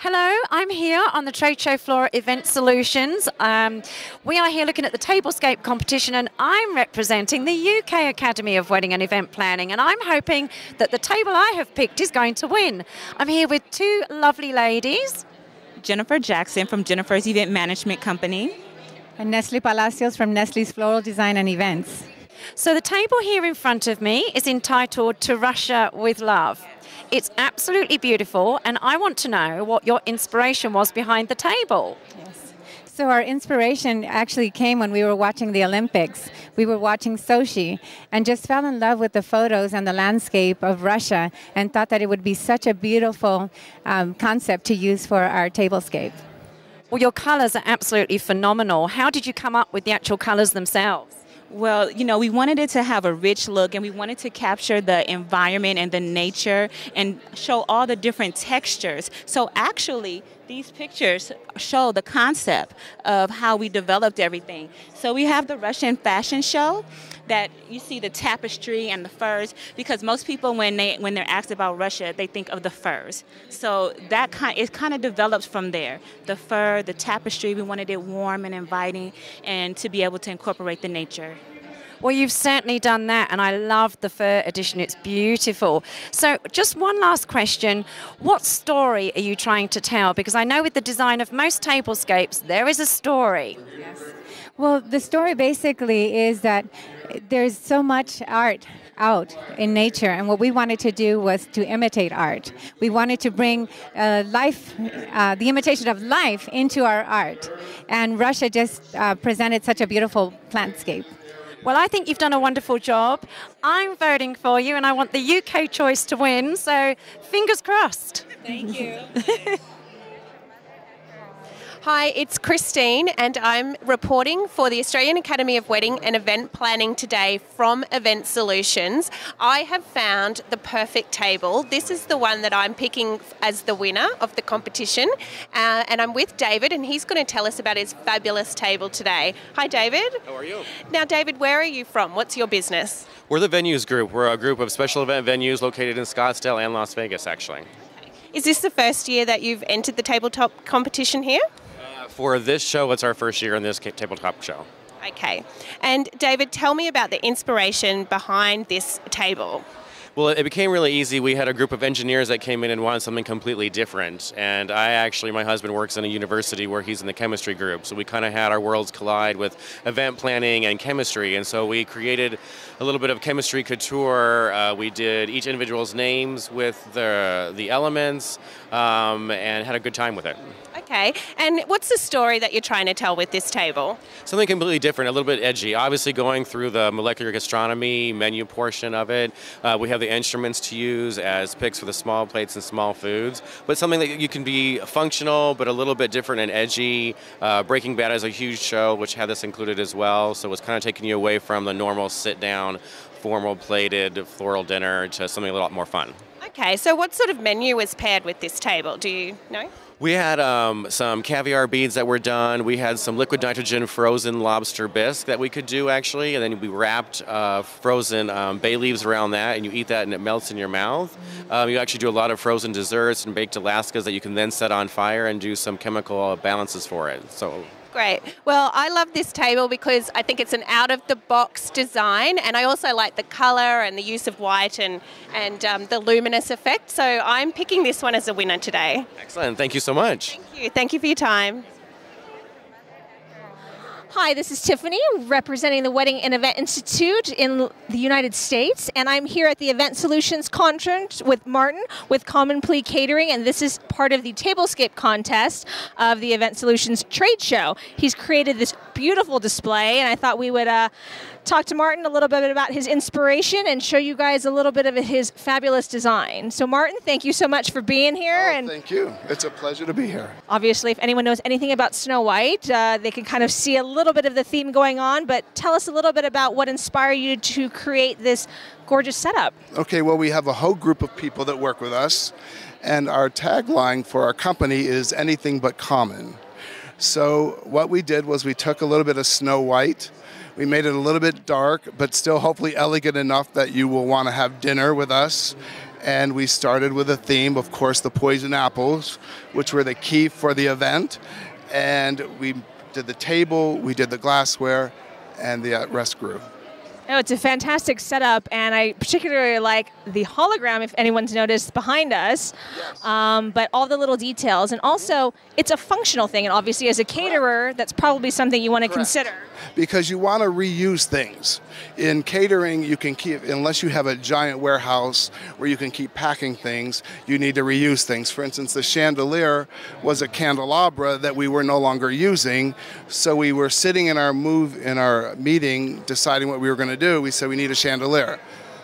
Hello, I'm here on the trade show floor at Event Solutions. We are here looking at the Tablescape competition, and I'm representing the UK Academy of Wedding and Event Planning, and I'm hoping that the table I have picked is going to win. I'm here with two lovely ladies. Jennifer Jackson from Jennifer's Event Management Company. And Nestle Palacios from Nestle's Floral Design and Events. So the table here in front of me is entitled To Russia with Love. It's absolutely beautiful, and I want to know what your inspiration was behind the table. Yes. So our inspiration actually came when we were watching the Olympics. We were watching Sochi and just fell in love with the photos and the landscape of Russia and thought that it would be such a beautiful concept to use for our tablescape. Well, your colors are absolutely phenomenal. How did you come up with the actual colors themselves? Well, you know, we wanted it to have a rich look, and we wanted to capture the environment and the nature and show all the different textures. So actually, these pictures show the concept of how we developed everything. So we have the Russian fashion show that you see the tapestry and the furs, because most people when they're asked about Russia, they think of the furs. So that kind of develops from there. The fur, the tapestry, we wanted it warm and inviting and to be able to incorporate the nature. Well, you've certainly done that, and I love the fur edition. It's beautiful. So just one last question. What story are you trying to tell? Because I know with the design of most tablescapes, there is a story. Yes. Well, the story basically is that there's so much art out in nature, and what we wanted to do was to imitate art. We wanted to bring the imitation of life into our art, and Russia just presented such a beautiful landscape. Well, I think you've done a wonderful job. I'm voting for you, and I want the UK choice to win, so fingers crossed. Thank you. Hi, it's Christine, and I'm reporting for the Australian Academy of Wedding and Event Planning today from Event Solutions. I have found the perfect table. This is the one that I'm picking as the winner of the competition, and I'm with David, and he's going to tell us about his fabulous table today. Hi, David. How are you? Now, David, where are you from? What's your business? We're the Venues Group. We're a group of special event venues located in Scottsdale and Las Vegas, actually. Is this the first year that you've entered the tabletop competition here? For this show, it's our first year in this tabletop show. Okay. And David, tell me about the inspiration behind this table. Well, it became really easy. We had a group of engineers that came in and wanted something completely different. And my husband works in a university where he's in the chemistry group. So we kind of had our worlds collide with event planning and chemistry. And so we created a little bit of chemistry couture. We did each individual's names with the elements and had a good time with it. Okay. And what's the story that you're trying to tell with this table? Something completely different, a little bit edgy. Obviously going through the molecular gastronomy menu portion of it. We have the instruments to use as picks for the small plates and small foods, but something that you can be functional but a little bit different and edgy. Breaking Bad is a huge show which had this included as well, so it's kind of taking you away from the normal sit-down, formal plated floral dinner to something a lot more fun. Okay, so what sort of menu was paired with this table? Do you know? We had some caviar beads that were done. We had some liquid nitrogen frozen lobster bisque that we could do actually, and then we wrapped frozen bay leaves around that, and you eat that and it melts in your mouth. You actually do a lot of frozen desserts and baked Alaskas that you can then set on fire and do some chemical balances for it. So. Great. Well, I love this table because I think it's an out-of-the-box design, and I also like the colour and the use of white and the luminous effect. So I'm picking this one as a winner today. Excellent. Thank you so much. Thank you. Thank you for your time. Hi, this is Tiffany, representing the Wedding and Event Institute in the United States, and I'm here at the Event Solutions Conference with Martin with Common Plea Catering, and this is part of the Tablescape contest of the Event Solutions trade show. He's created this beautiful display, and I thought we would talk to Martin a little bit about his inspiration and show you guys a little bit of his fabulous design. So Martin, thank you so much for being here. And thank you. It's a pleasure to be here. Obviously, if anyone knows anything about Snow White, they can kind of see a little bit of the theme going on, but tell us a little bit about what inspired you to create this gorgeous setup. Okay, well, we have a whole group of people that work with us, and our tagline for our company is anything but common. So what we did was we took a little bit of Snow White, we made it a little bit dark, but still hopefully elegant enough that you will want to have dinner with us. And we started with a theme, of course, the poison apples, which were the key for the event. And we did the table, we did the glassware, and the rest grew. Oh, it's a fantastic setup, and I particularly like the hologram, if anyone's noticed, behind us, Yes. but all the little details. And also, it's a functional thing, and obviously as a caterer, that's probably something you want to consider. Because you want to reuse things. In catering, you can keep, unless you have a giant warehouse where you can keep packing things, you need to reuse things. For instance, the chandelier was a candelabra that we were no longer using, so we were sitting in our meeting deciding what we were going to do. We said we need a chandelier.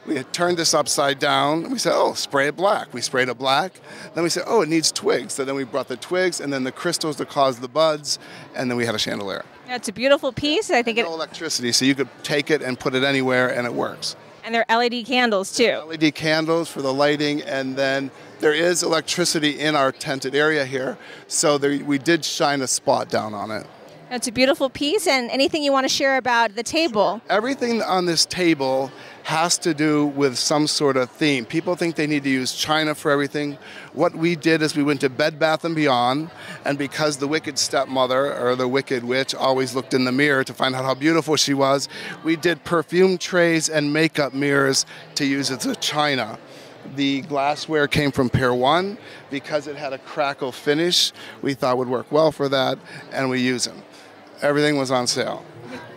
We had turned this upside down. We said, oh, spray it black. We sprayed it black. Then we said, oh, it needs twigs. So then we brought the twigs and then the crystals to cause the buds, and then we had a chandelier. It's a beautiful piece. I think no electricity, so you could take it and put it anywhere, and it works. And they're LED candles, too. LED candles for the lighting, and then there is electricity in our tented area here, so we did shine a spot down on it. It's a beautiful piece, and anything you want to share about the table? Everything on this table has to do with some sort of theme. People think they need to use china for everything. What we did is we went to Bed Bath & Beyond, and because the wicked stepmother, or the wicked witch, always looked in the mirror to find out how beautiful she was, we did perfume trays and makeup mirrors to use as a china. The glassware came from Pier 1 because it had a crackle finish. We thought would work well for that, and we use them. Everything was on sale.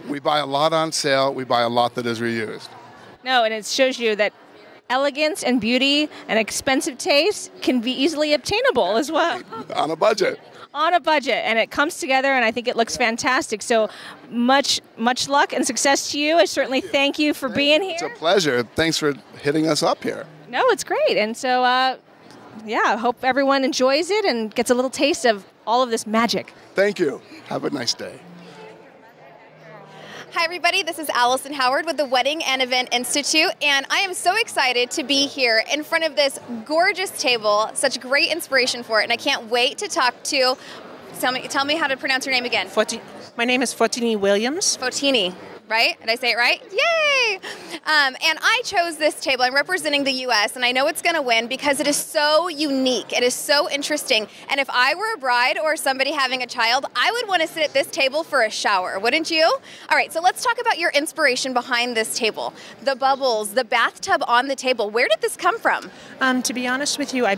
We buy a lot on sale. We buy a lot that is reused. No, and it shows you that elegance and beauty and expensive taste can be easily obtainable as well. On a budget. On a budget, and it comes together, and I think it looks fantastic. So much luck and success to you. I certainly thank you for being here. It's a pleasure. Thanks for hitting us up here. No, it's great. And so, yeah, I hope everyone enjoys it and gets a little taste of all of this magic. Thank you. Have a nice day. Hi everybody, this is Allison Howard with the Wedding and Event Institute, and I am so excited to be here in front of this gorgeous table, such great inspiration for it, and I can't wait to talk to, tell me how to pronounce your name again. My name is Fotini Williams. Fotini, right? Did I say it right? Yay! And I chose this table. I'm representing the U.S., and I know it's going to win because it is so unique. It is so interesting. And if I were a bride or somebody having a child, I would want to sit at this table for a shower, wouldn't you? All right, so let's talk about your inspiration behind this table. The bubbles, the bathtub on the table. Where did this come from? To be honest with you, I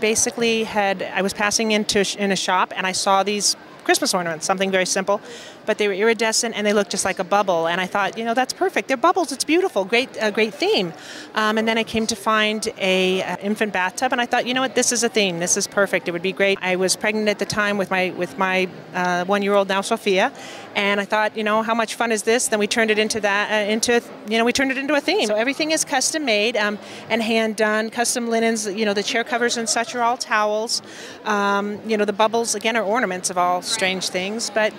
was passing in a shop, and I saw these Christmas ornaments, something very simple, but they were iridescent and they looked just like a bubble. And I thought, that's perfect. They're bubbles. It's beautiful. Great theme. And then I came to find a infant bathtub, and I thought, this is a theme. This is perfect. It would be great. I was pregnant at the time with my 1-year-old now, Sophia, and I thought, how much fun is this? Then we turned it into we turned it into a theme. So everything is custom made and hand done. Custom linens. The chair covers and such are all towels. The bubbles again are ornaments of all strange things, but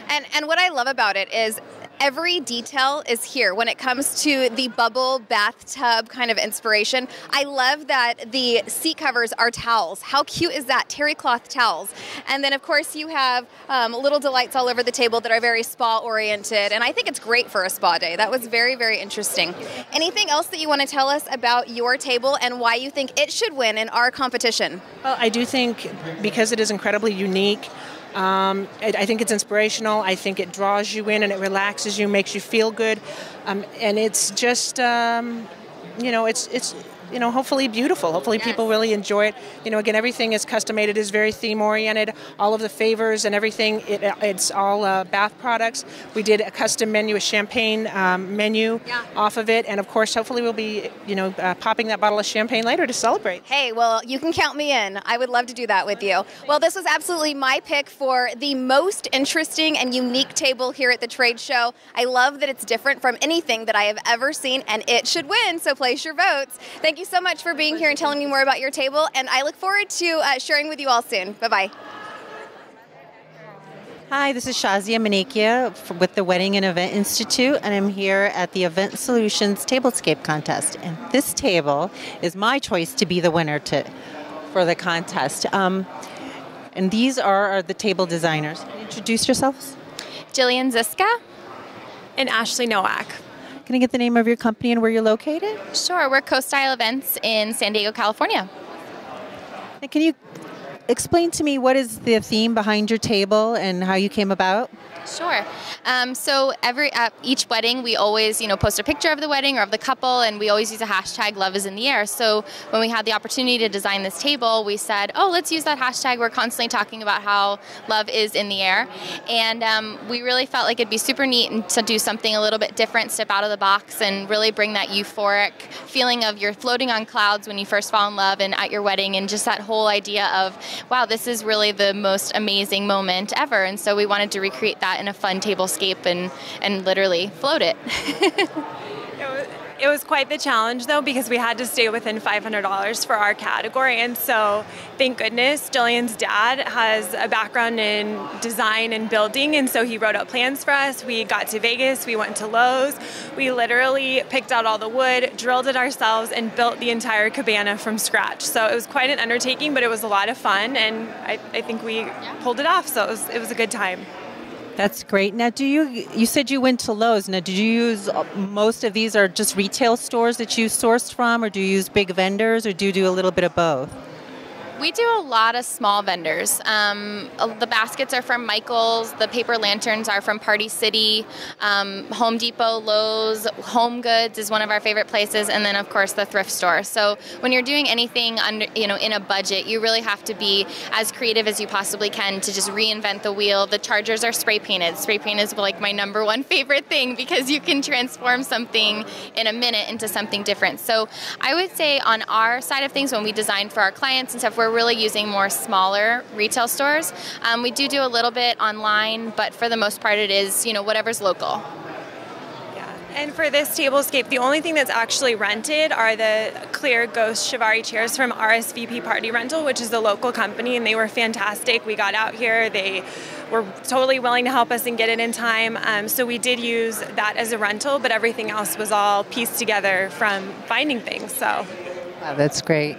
and what I love about it is every detail is here when it comes to the bubble bathtub kind of inspiration. I love that the seat covers are towels. How cute is that? Terry cloth towels. And then of course you have little delights all over the table that are very spa oriented, and I think it's great for a spa day. That was very, very interesting. Anything else that you want to tell us about your table and why you think it should win in our competition? Well, I do think because it is incredibly unique, I think it's inspirational. I think it draws you in and it relaxes you, makes you feel good, and it's just it's hopefully beautiful. Hopefully people really enjoy it. Again, everything is custom made. It is very theme oriented. All of the favors and everything, it's all bath products. We did a custom menu, a champagne menu off of it. And of course, hopefully we'll be, popping that bottle of champagne later to celebrate. Hey, well, you can count me in. I would love to do that with you. Well, this was absolutely my pick for the most interesting and unique table here at the trade show. I love that it's different from anything that I have ever seen, and it should win, so place your votes. Thank you so much for being here and telling me more about your table, and I look forward to sharing with you all soon. Bye-bye. Hi, this is Shazia Manikia with the Wedding and Event Institute, and I'm here at the Event Solutions Tablescape Contest. And this table is my choice to be the winner for the contest. And these are the table designers. Can you introduce yourselves? Jillian Ziska and Ashley Nowak. Can I get the name of your company and where you're located? Sure, we're Co-Style Events in San Diego, California. And can you explain to me what is the theme behind your table and how you came about? Sure. So each wedding, we always, post a picture of the wedding or of the couple, and we always use a hashtag "Love is in the air." So when we had the opportunity to design this table, we said, "Oh, let's use that hashtag." We're constantly talking about how love is in the air, and we really felt like it'd be super neat to do something a little bit different, step out of the box, and really bring that euphoric feeling of you're floating on clouds when you first fall in love and at your wedding, and just that whole idea of, wow, this is really the most amazing moment ever. And so we wanted to recreate that in a fun tablescape and literally float it. It was quite the challenge, though, because we had to stay within $500 for our category. And so, thank goodness, Jillian's dad has a background in design and building. And so he wrote out plans for us. We got to Vegas. We went to Lowe's. We literally picked out all the wood, drilled it ourselves, and built the entire cabana from scratch. So it was quite an undertaking, but it was a lot of fun. And I think we pulled it off. So it was a good time. That's great. Now, you said you went to Lowe's. Now, did you use, most of these are just retail stores that you sourced from, or do you use big vendors, or do you do a little bit of both? We do a lot of small vendors. The baskets are from Michael's. The paper lanterns are from Party City. Home Depot, Lowe's, Home Goods is one of our favorite places, and then of course the thrift store. So when you're doing anything under, in a budget, you really have to be as creative as you possibly can to just reinvent the wheel. The chargers are spray painted. Spray paint is like my #1 favorite thing because you can transform something in a minute into something different. So I would say on our side of things, when we design for our clients and stuff, we're really using more smaller retail stores. We do a little bit online, but for the most part it is, whatever's local. And for this tablescape, the only thing that's actually rented are the clear ghost Shivari chairs from RSVP Party Rental, which is the local company, and they were fantastic. We got out here. They were totally willing to help us and get it in time. So we did use that as a rental, but everything else was all pieced together from finding things. So, wow, that's great.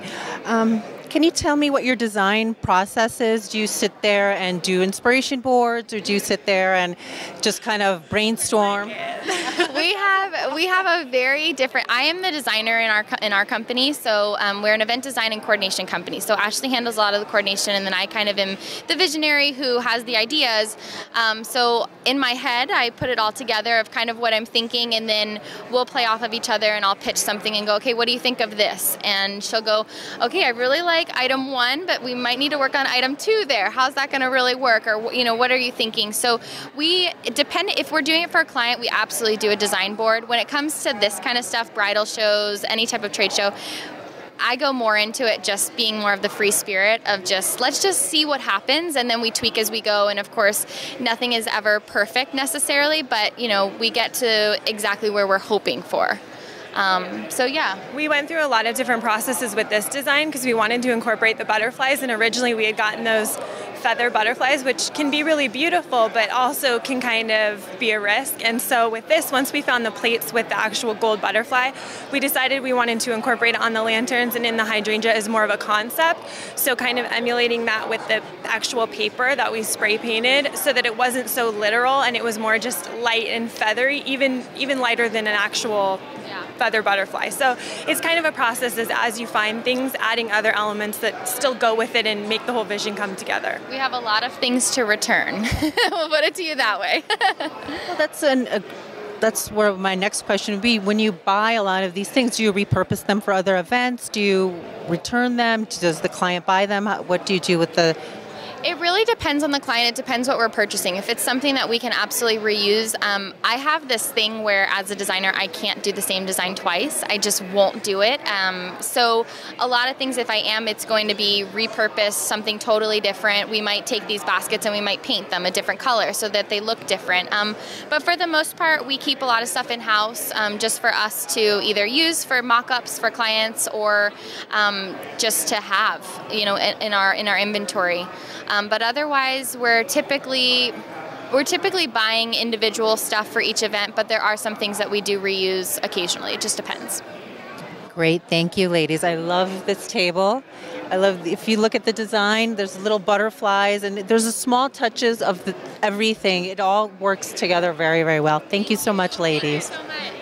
Can you tell me what your design process is? Do you sit there and do inspiration boards, or do you sit there and just kind of brainstorm? We have a very different. I am the designer in our company, so we're an event design and coordination company. So Ashley handles a lot of the coordination, and then I kind of am the visionary who has the ideas. So in my head, I put it all together of kind of what I'm thinking, and then we'll play off of each other, and I'll pitch something and go, okay, what do you think of this? And she'll go, okay, I really like item 1, but we might need to work on item 2 there. How's that going to really work? Or, what are you thinking? So if we're doing it for a client, we absolutely do a design board. When it comes to this kind of stuff, bridal shows, any type of trade show, I go more into it just being more of the free spirit of let's just see what happens, and then we tweak as we go. And of course, nothing is ever perfect necessarily, but we get to exactly where we're hoping for. So yeah. We went through a lot of different processes with this design because we wanted to incorporate the butterflies, and originally we had gotten those feather butterflies, which can be really beautiful, but also can kind of be a risk. And so with this, once we found the plates with the actual gold butterfly, we decided we wanted to incorporate it on the lanterns and in the hydrangea as more of a concept. So kind of emulating that with the actual paper that we spray painted so that it wasn't so literal and it was more just light and feathery, even lighter than an actual feather butterfly. So it's kind of a process as you find things, adding other elements that still go with it and make the whole vision come together. We have a lot of things to return. We'll put it to you that way. Well, that's where my next question would be. When you buy a lot of these things, do you repurpose them for other events? Do you return them? Does the client buy them? What do you do with the... It really depends on the client. It depends what we're purchasing. If it's something that we can absolutely reuse, I have this thing where as a designer, I can't do the same design twice. I just won't do it. So a lot of things, if I am, it's going to be repurposed, something totally different. We might take these baskets and we might paint them a different color so that they look different. But for the most part, we keep a lot of stuff in-house just for us to either use for mock-ups for clients or just to have, in our inventory. But otherwise, we're typically buying individual stuff for each event, but there are some things that we do reuse occasionally. It just depends. Great. Thank you, ladies. I love this table. If you look at the design, there's little butterflies, and there's a small touches of everything. It all works together very, very well. Thank you so much, ladies. Thank you so much.